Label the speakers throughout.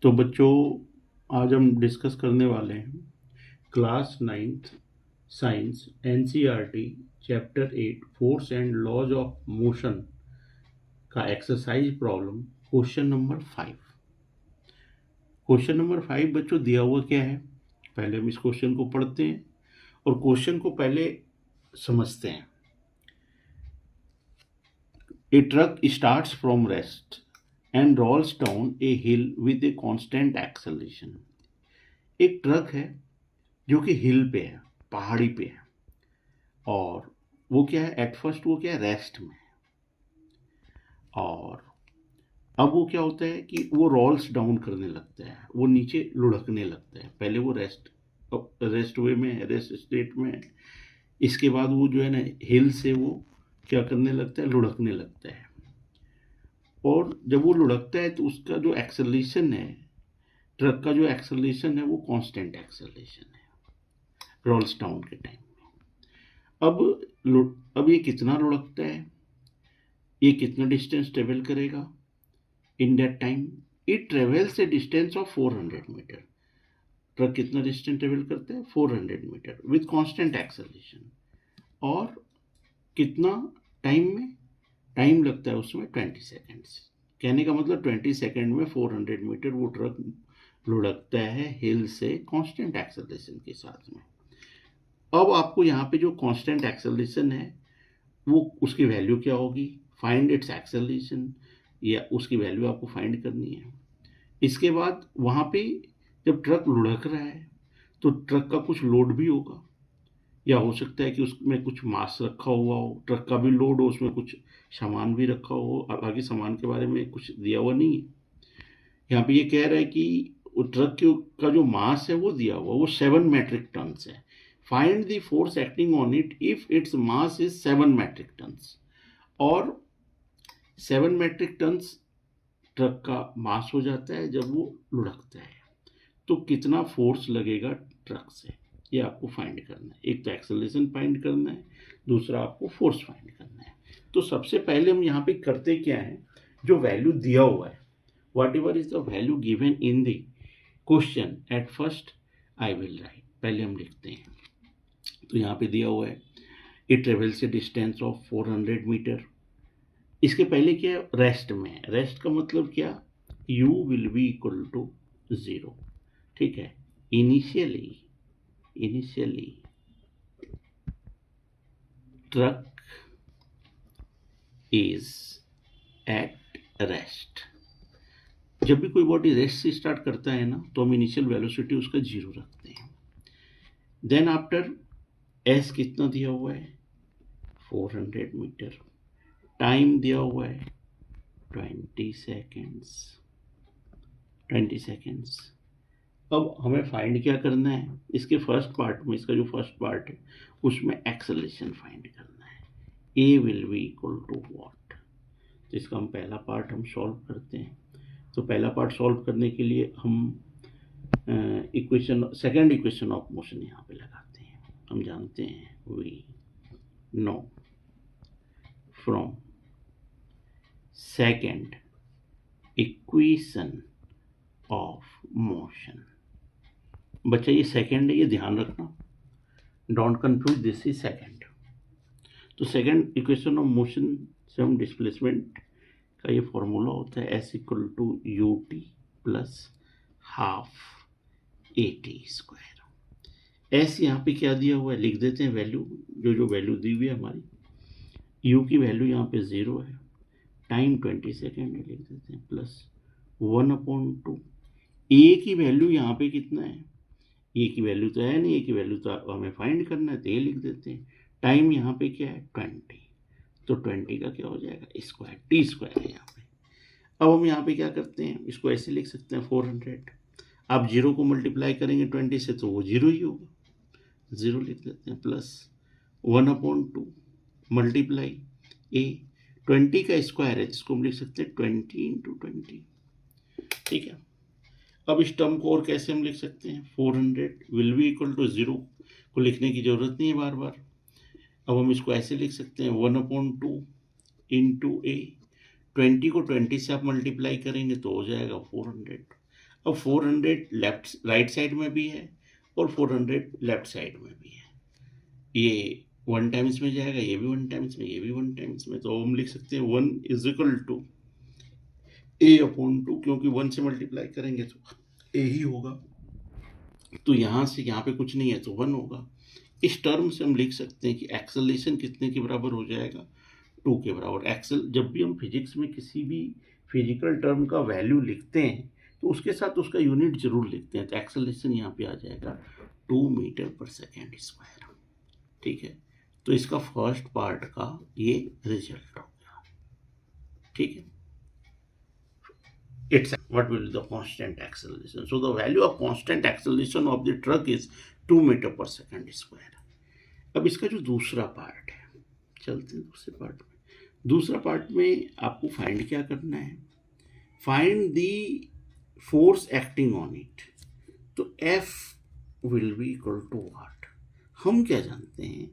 Speaker 1: तो बच्चों, आज हम डिस्कस करने वाले हैं class 9th science NCERT chapter 8 force and laws of motion का exercise problem question number 5। Question number 5 बच्चों दिया हुआ क्या है, पहले हम इस क्वेश्चन को पढ़ते हैं और क्वेश्चन को पहले समझते हैं। A truck starts from rest and rolls down a hill with a constant acceleration। एक ट्रक है जो कि हिल पे है, पहाड़ी पे है, और वो क्या है, एट फर्स्ट वो क्या है, रेस्ट में है। और अब वो क्या होता है कि वो रोल्स डाउन करने लगता है, वो नीचे लुढ़कने लगता है। पहले वो रेस्ट वे में है, रेस्ट स्टेट में है। इसके बाद वो जो है ना, हिल से वो क्या करने लगता है, लुढ़कने लगता है। और जब वो लुढ़कता है तो उसका जो एक्सेलरेशन है, ट्रक का जो एक्सेलरेशन है, वो कांस्टेंट एक्सेलरेशन है रोल्स डाउन के टाइम में। अब ये कितना लुढ़कता है, ये कितना डिस्टेंस ट्रेवल करेगा in that time. It travels a distance of 400 metre. Truck कितना डिस्टेंस ट्रेवल करता है, 400 मीटर विथ कांस्टेंट एक्सेलरेशन। और कितना टाइम में, टाइम लगता है उसमें 20 सेकेंड्स। कहने का मतलब 20 सेकेंड में 400 मीटर वो ट्रक लुढ़कता है हिल से कांस्टेंट एक्सेलरेशन के साथ में। अब आपको यहाँ पे जो कांस्टेंट एक्सेलरेशन है वो उसकी वैल्यू क्या होगी, फाइंड इट्स एक्सेलरेशन, या उसकी वैल्यू आपको फाइंड करनी है। इसके बाद वहाँ पे जब ट्रक लुढ़क रहा है तो ट्रक का कुछ लोड भी होगा, या हो सकता है कि उसमें कुछ मास रखा हुआ हो, ट्रक का भी लोड हो, उसमें कुछ सामान भी रखा हो। आगे सामान के बारे में कुछ दिया हुआ नहीं है। यहाँ पे ये कह रहा है कि ट्रक का जो मास है वो दिया हुआ, वो 7 मेट्रिक टन्स है। Find the force acting on it if its mass is 7 metric tons. और 7 मेट्रिक टन्स ट्रक का मास हो जाता है जब वो लुढ़कता है, तो कितना फोर्स लगेगा ट्रक से, ये आपको फाइंड करना है। एक तो एक्सेलरेशन फाइंड करना है, दूसरा आपको फोर्स फाइंड करना है। तो सबसे पहले हम यहाँ पे करते क्या है, जो वैल्यू दिया हुआ है, what ever is the value given in the question at first I will write. पहले हम लिखते हैं, तो यहाँ पे दिया हुआ है it travels a distance of 400 metre. इसके पहले क्या है, रेस्ट में। रेस्ट का मतलब क्या, u will be equal to 0। ठीक है, initially truck is at rest. जब भी कोई बॉडी रेस्ट से स्टार्ट करता है ना, तो हम इनिशियल वेलोसिटी उसका 0 रखते हैं। देन आफ्टर एस कितना दिया हुआ है, 400 मीटर। टाइम दिया हुआ है 20 सेकेंड्स। अब हमें फाइंड क्या करना है, इसके फर्स्ट पार्ट में, इसका जो फर्स्ट पार्ट है उसमें एक्सेलरेशन फाइंड करना है। A will be equal to what. तो इसका हम पहला पार्ट हम सॉल्व करते हैं। तो पहला पार्ट सॉल्व करने के लिए हम सेकंड इक्वेशन ऑफ मोशन यहाँ पे लगाते हैं। हम जानते हैं, we know from second equation of motion. बच्चा ये सेकंड है, ये ध्यान रखना, don't confuse, this is second. तो सेकंड इक्वेशन ऑफ मोशन से हम डिस्प्लेसमेंट का ये फॉर्मूला होता है S equal to u t plus half a t square. S यहाँ पे क्या दिया हुआ है, लिख देते हैं वैल्यू, जो वैल्यू दी हुई है हमारी। यू की वैल्यू यहाँ पे 0 है, टाइम 20 सेकेंड है, लिख देते हैं प्लस 1/2। ए की वैल्यू यहाँ पे कितना है, ए की वैल्यू तो है नहीं, ए की वैल्यू तो हमें फाइंड करना है, तो ये लिख देते हैं। टाइम यहाँ पे क्या है, 20, तो 20 का क्या हो जाएगा, स्क्वायर, टी स्क्वायर है यहाँ पे। अब हम यहाँ पे क्या करते हैं, इसको ऐसे लिख सकते हैं 400। आप 0 को मल्टीप्लाई करेंगे 20 से तो वो 0 ही होगा, 0 लिख देते हैं प्लस 1/2 मल्टीप्लाई ए, 20 का स्क्वायर है जिसको हम लिख सकते हैं 20 × 20। ठीक है, अब इस टर्म को और कैसे हम लिख सकते हैं, 400 विल बी इक्वल टू 0 को लिखने की जरूरत नहीं है बार बार। अब हम इसको ऐसे लिख सकते हैं 1/2 इंटू ए, 20 को 20 से आप मल्टीप्लाई करेंगे तो हो जाएगा 400। अब 400 लेफ्ट राइट साइड में भी है और 400 लेफ्ट साइड में भी है। ये 1 टाइम्स में जाएगा, ये भी 1 टाइम्स में, ये भी 1 टाइम्स में, तो हम लिख सकते हैं 1 इज इक्वल टू a/2, क्योंकि 1 से मल्टीप्लाई करेंगे तो a ही होगा, तो यहाँ से यहाँ पे कुछ नहीं है तो 1 होगा। इस टर्म से हम लिख सकते हैं कि एक्सेलरेशन कितने के बराबर हो जाएगा, 2 के बराबर। एक्सेल जब भी हम फिजिक्स में किसी भी फिजिकल टर्म का वैल्यू लिखते हैं तो उसके साथ उसका यूनिट जरूर लिखते हैं, तो एक्सेलरेशन यहाँ पे आ जाएगा 2 मीटर पर सेकेंड स्क्वायर। ठीक है, तो इसका फर्स्ट पार्ट का ये रिजल्ट हो गया। ठीक है, it's what will be the constant acceleration. So the value of constant acceleration of the truck is 2 meter per second square. अब इसका जो दूसरा पार्ट है, चलते हैं दूसरे पार्ट में। दूसरा पार्ट में आपको फाइंड क्या करना है, find the force acting on it. तो F will be equal to what, हम क्या जानते हैं,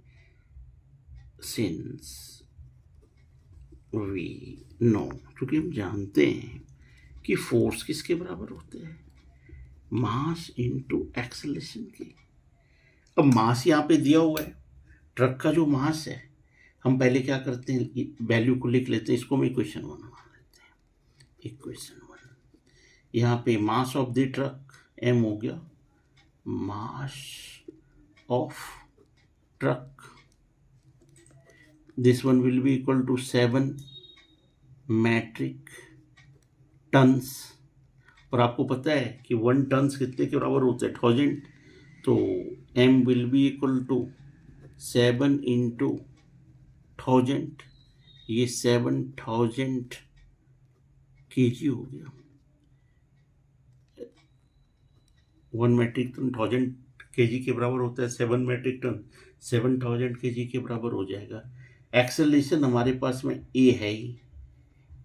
Speaker 1: सिंस वी नो, क्योंकि हम जानते हैं कि फोर्स किसके बराबर होते हैं, मास इनटू एक्सेलरेशन के। अब मास यहाँ पे दिया हुआ है, ट्रक का जो मास है, हम पहले क्या करते हैं, वैल्यू को लिख लेते हैं, इसको हम इक्वेशन 1 मान लेते हैं। इक्वेशन 1, यहाँ पे mass of the truck m हो गया, mass of truck, this one will be equal to 7 metric tons. और आपको पता है कि 1 टन्स कितने के बराबर होते हैं, 1000, तो m will be equal to 7 into 1000, ये 7000 kg हो गया। 1 मैट्रिक टन 1000 kg के बराबर होता है, 7 मैट्रिक टन 7000 kg के बराबर हो जाएगा। एक्सेलरेशन हमारे पास में a है ही,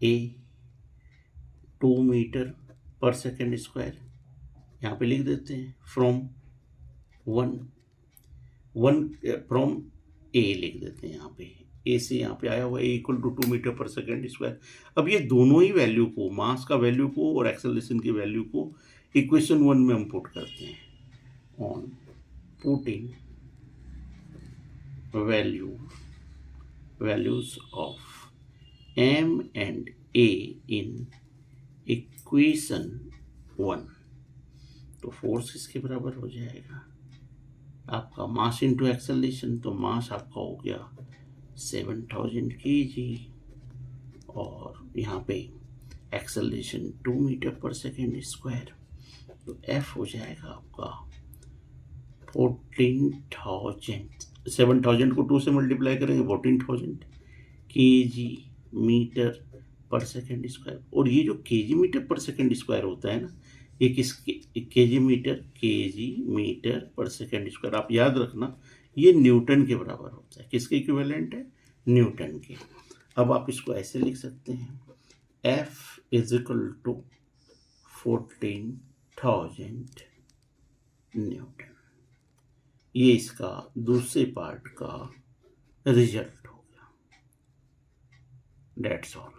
Speaker 1: a 2 मीटर पर सेकेंड स्क्वायर, यहाँ पे लिख देते हैं फ्रॉम 1 फ्रॉम a लिख देते हैं, यहाँ पे a से यहाँ पे आया हुआ a इक्वल टू 2 मीटर पर सेकेंड स्क्वायर। अब ये दोनों ही वैल्यू को, मास का वैल्यू को और एक्सेलरेशन की वैल्यू को इक्वेशन 1 में हम पुट करते हैं। On putting values of m and a in equation 1, तो फोर्स किसके बराबर हो जाएगा, आपका मास इंटू एक्सेलरेशन। तो मास आपका हो गया 7000 kg और यहाँ पे एक्सेलरेशन 2 मीटर पर सेकेंड स्क्वायर, तो F हो जाएगा आपका 14,000। 7000 को 2 से मल्टीप्लाई करेंगे 14,000 kg मीटर पर सेकेंड स्क्वायर। और ये जो kg मीटर पर सेकेंड स्क्वायर होता है ना, ये किसके, kg मीटर पर सेकेंड स्क्वायर, आप याद रखना ये न्यूटन के बराबर होता है। किसके इक्विवेलेंट है, न्यूटन के। अब आप इसको ऐसे लिख सकते हैं, F is equal to 14,000 newton. ये इसका दूसरे पार्ट का रिजल्ट हो गया। That's all.